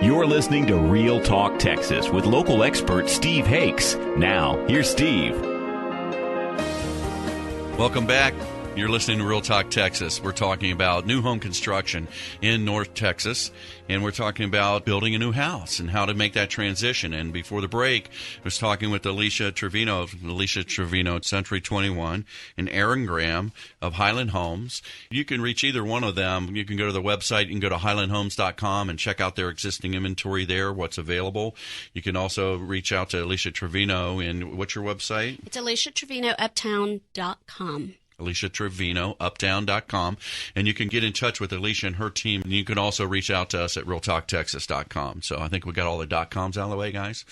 You're listening to Real Talk Texas with local expert Steve Hakes. Now, here's Steve. Welcome back. You're listening to Real Talk Texas. We're talking about new home construction in North Texas, and we're talking about building a new house and how to make that transition. And before the break, I was talking with Alicia Trevino at Century 21, and Aaron Graham of Highland Homes. You can reach either one of them. You can go to the website. You can go to highlandhomes.com and check out their existing inventory there, what's available. You can also reach out to Alicia Trevino. And what's your website? It's AliciaTrevinoUptown.com. AliciaTrevinoUptown.com, and you can get in touch with Alicia and her team. And you can also reach out to us at realtalktexas.com. So I think we got all the .coms out of the way, guys.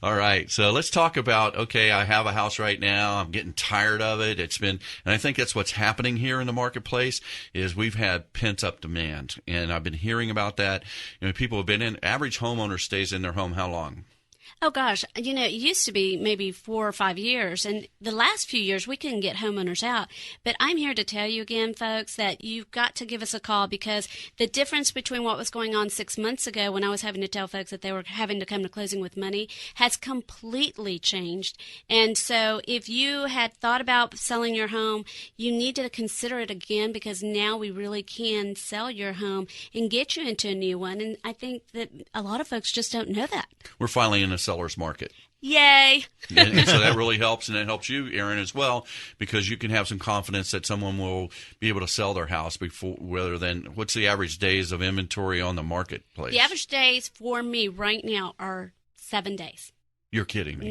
All right, so let's talk about, okay, I have a house right now. I'm getting tired of it. And I think that's what's happening here in the marketplace is we've had pent-up demand, and I've been hearing about that. People have been in, average homeowner stays in their home how long? Oh, gosh. It used to be maybe 4 or 5 years, and the last few years we couldn't get homeowners out. But I'm here to tell you again, folks, that you've got to give us a call because the difference between what was going on 6 months ago when I was having to tell folks that they were having to come to closing with money has completely changed. And so if you had thought about selling your home, you need to consider it again because now we really can sell your home and get you into a new one. And I think that a lot of folks just don't know that. We're finally in a seller's market. Yay! and so that really helps, and it helps you, Aaron, as well, because you can have some confidence that someone will be able to sell their house before, rather than, what's the average days of inventory on the marketplace? The average days for me right now are 7 days. You're kidding me.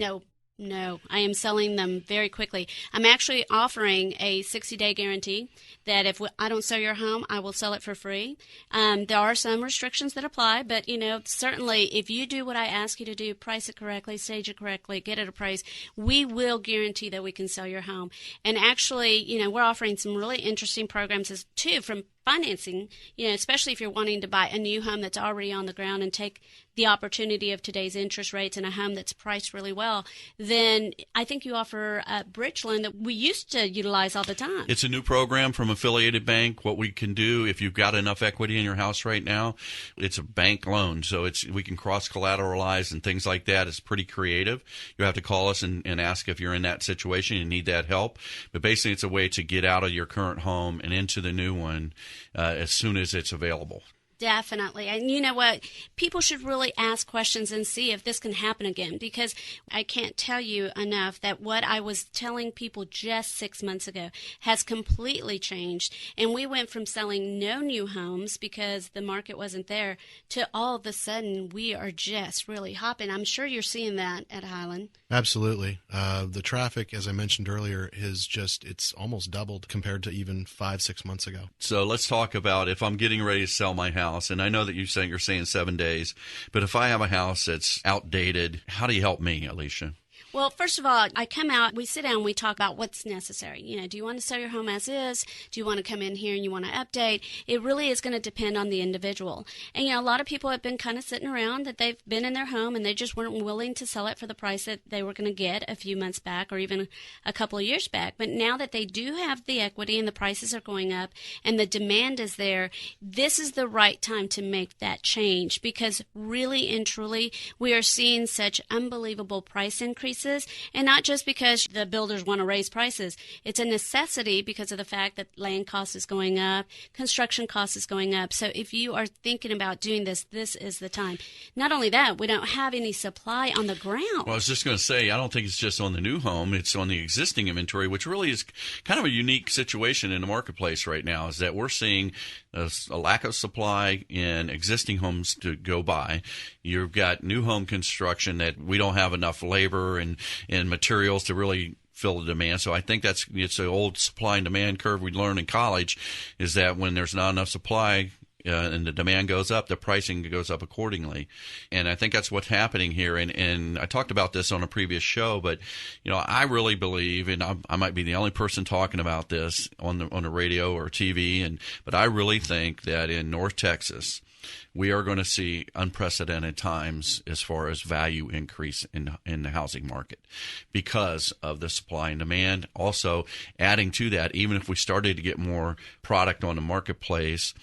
No, I am selling them very quickly. I'm actually offering a 60-day guarantee that if I don't sell your home, I will sell it for free. There are some restrictions that apply, but, certainly if you do what I ask you to do, price it correctly, stage it correctly, get it appraised, we will guarantee that we can sell your home. And actually, we're offering some really interesting programs too from financing, especially if you're wanting to buy a new home that's already on the ground and take the opportunity of today's interest rates and a home that's priced really well, then I think you offer a bridge loan that we used to utilize all the time. It's a new program from Affiliated Bank. What we can do, if you've got enough equity in your house right now, it's a bank loan. So we can cross-collateralize and things like that. It's pretty creative. You have to call us and ask if you're in that situation and need that help. But basically, it's a way to get out of your current home and into the new one as soon as it's available. Definitely. And you know what? People should really ask questions and see if this can happen again, because I can't tell you enough that what I was telling people just 6 months ago has completely changed. And we went from selling no new homes because the market wasn't there to all of a sudden we are just really hopping. I'm sure you're seeing that at Highland. Absolutely. The traffic, as I mentioned earlier, it's almost doubled compared to even 5-6 months ago. So let's talk about if I'm getting ready to sell my house, and I know that you're saying 7 days, but if I have a house that's outdated, how do you help me, Alicia? Well, first of all, I come out, we sit down, we talk about what's necessary. Do you want to sell your home as is? Do you want to come in here and you want to update? It really is going to depend on the individual. And, a lot of people have been kind of sitting around that they've been in their home and they just weren't willing to sell it for the price that they were going to get a few months back or even a couple of years back. But now that they do have the equity and the prices are going up and the demand is there, this is the right time to make that change because really and truly we are seeing such unbelievable price increases. And not just because the builders want to raise prices. It's a necessity because of the fact that land cost is going up, construction cost is going up. So if you are thinking about doing this, this is the time. Not only that, we don't have any supply on the ground. Well, I was just going to say, I don't think it's just on the new home. It's on the existing inventory, which really is kind of a unique situation in the marketplace right now, is that we're seeing a lack of supply in existing homes to go by. You've got new home construction that we don't have enough labor and materials to really fill the demand. So I think it's the old supply and demand curve we learned in college, is that when there's not enough supply and the demand goes up, the pricing goes up accordingly. And I think that's what's happening here. And I talked about this on a previous show, but I really believe, and I might be the only person talking about this on the radio or TV, but I really think that in North Texas, we are going to see unprecedented times as far as value increase in the housing market because of the supply and demand. Also, adding to that, even if we started to get more product on the marketplace,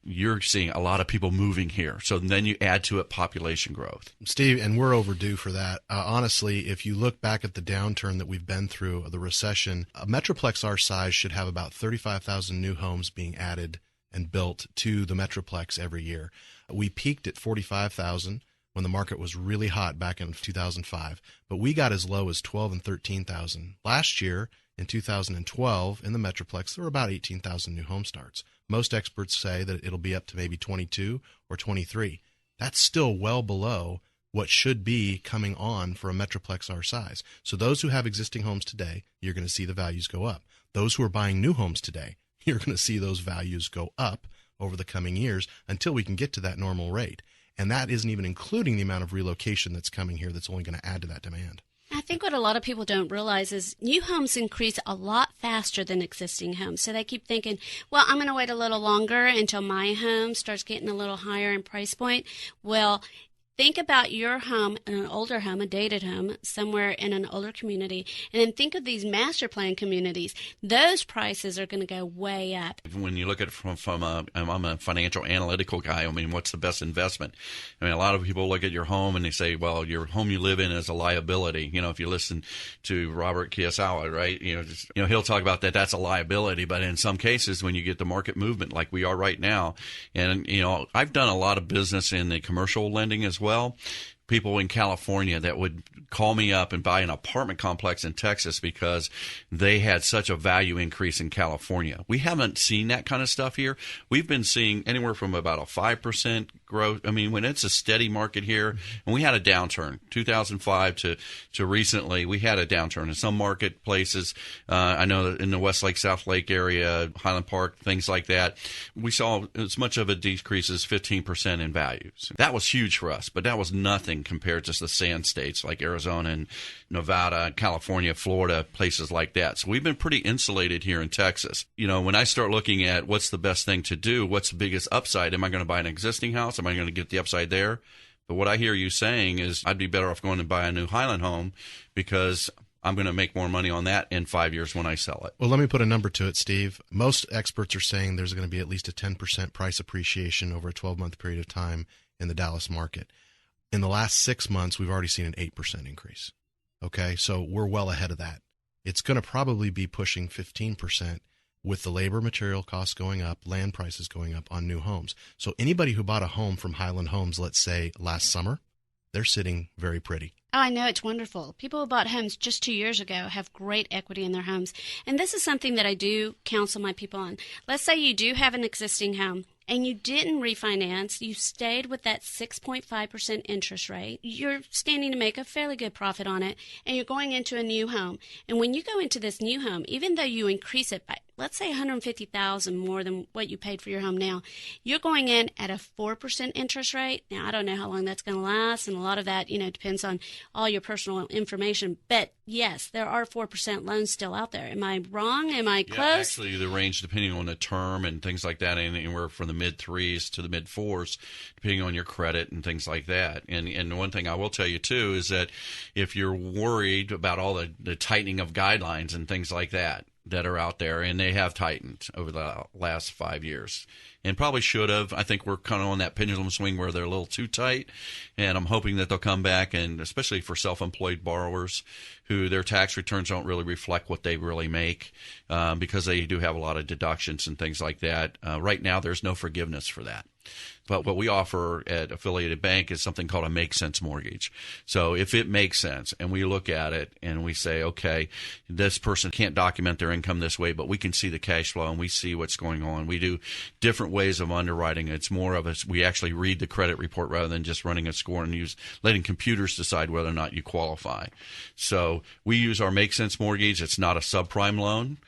you're seeing a lot of people moving here. So then you add to it population growth. Steve, and we're overdue for that. Honestly, if you look back at the downturn that we've been through, the recession, a metroplex our size should have about 35,000 new homes being added and built to the metroplex every year. We peaked at 45,000 when the market was really hot back in 2005, but we got as low as 12 and 13,000. Last year, in 2012, in the metroplex, there were about 18,000 new home starts. Most experts say that it'll be up to maybe 22 or 23. That's still well below what should be coming on for a metroplex our size. So those who have existing homes today, you're going to see the values go up. Those who are buying new homes today, you're going to see those values go up over the coming years until we can get to that normal rate. And that isn't even including the amount of relocation that's coming here that's only going to add to that demand. I think what a lot of people don't realize is new homes increase a lot faster than existing homes. So they keep thinking, well, I'm going to wait a little longer until my home starts getting a little higher in price point. Well, think about your home, an older home, a dated home, somewhere in an older community, and then think of these master plan communities. Those prices are going to go way up. When you look at it from I'm a financial analytical guy, I mean, what's the best investment? I mean, a lot of people look at your home and they say, well, your home you live in is a liability. You know, if you listen to Robert Kiyosaki, right, he'll talk about that. That's a liability. But in some cases, when you get the market movement like we are right now, and, I've done a lot of business in the commercial lending as well. People in California that would call me up and buy an apartment complex in Texas because they had such a value increase in California. We haven't seen that kind of stuff here. We've been seeing anywhere from about a 5% growth. I mean, when it's a steady market here, and we had a downturn, 2005 to recently, we had a downturn in some marketplaces. I know that in the Westlake, South Lake area, Highland Park, things like that, we saw as much of a decrease as 15% in values. That was huge for us, but that was nothing compared to the sand states like Arizona and Nevada, California, Florida, places like that. So we've been pretty insulated here in Texas. When I start looking at what's the best thing to do, what's the biggest upside, am I going to buy an existing house? Am I going to get the upside there? But what I hear you saying is I'd be better off going to buy a new Highland home because I'm going to make more money on that in 5 years when I sell it. Well, let me put a number to it, Steve. Most experts are saying there's going to be at least a 10% price appreciation over a 12-month period of time in the Dallas market. In the last 6 months, we've already seen an 8% increase. Okay, so we're well ahead of that. It's going to probably be pushing 15% with the labor material costs going up, land prices going up on new homes. So anybody who bought a home from Highland Homes, let's say last summer, they're sitting very pretty. Oh, I know. It's wonderful. People who bought homes just 2 years ago have great equity in their homes. And this is something that I do counsel my people on. Let's say you do have an existing home and you didn't refinance, you stayed with that 6.5% interest rate, you're standing to make a fairly good profit on it, and you're going into a new home. And when you go into this new home, even though you increase it by, let's say, $150,000 more than what you paid for your home now, you're going in at a 4% interest rate. Now, I don't know how long that's going to last, and a lot of that, depends on all your personal information. But yes, there are 4% loans still out there. Am I wrong? Am I close? Yeah, actually, the range, depending on the term and things like that, anywhere from the mid-3s to the mid-4s, depending on your credit and things like that. And one thing I will tell you, too, is that if you're worried about all the tightening of guidelines and things like that are out there, and they have tightened over the last 5 years, and probably should have. I think we're kind of on that pendulum swing where they're a little too tight, and I'm hoping that they'll come back, and especially for self-employed borrowers who their tax returns don't really reflect what they really make because they do have a lot of deductions and things like that. Right now, there's no forgiveness for that. But what we offer at Affiliated Bank is something called a Make Sense Mortgage. So if it makes sense and we look at it and we say, okay, this person can't document their income this way, but we can see the cash flow and we see what's going on. We do different ways of underwriting. It's more of we actually read the credit report rather than just running a score and letting computers decide whether or not you qualify. So we use our Make Sense Mortgage. It's not a subprime loan.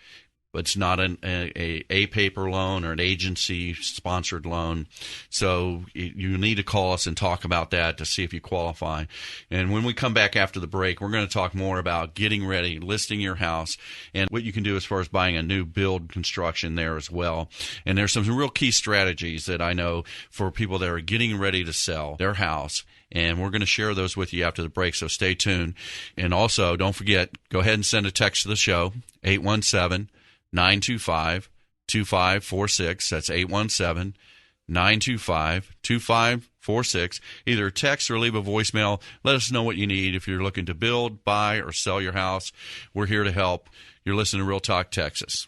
It's not a paper loan or an agency-sponsored loan. So you need to call us and talk about that to see if you qualify. And when we come back after the break, we're going to talk more about getting ready, listing your house, and what you can do as far as buying a new build construction there as well. And there's some real key strategies that I know for people that are getting ready to sell their house. And we're going to share those with you after the break, so stay tuned. And also, don't forget, go ahead and send a text to the show, 817-925-2546. That's 925-2546. Either text or leave a voicemail. Let us know what you need. If you're looking to build, buy, or sell your house, we're here to help. You're listening to Real Talk Texas.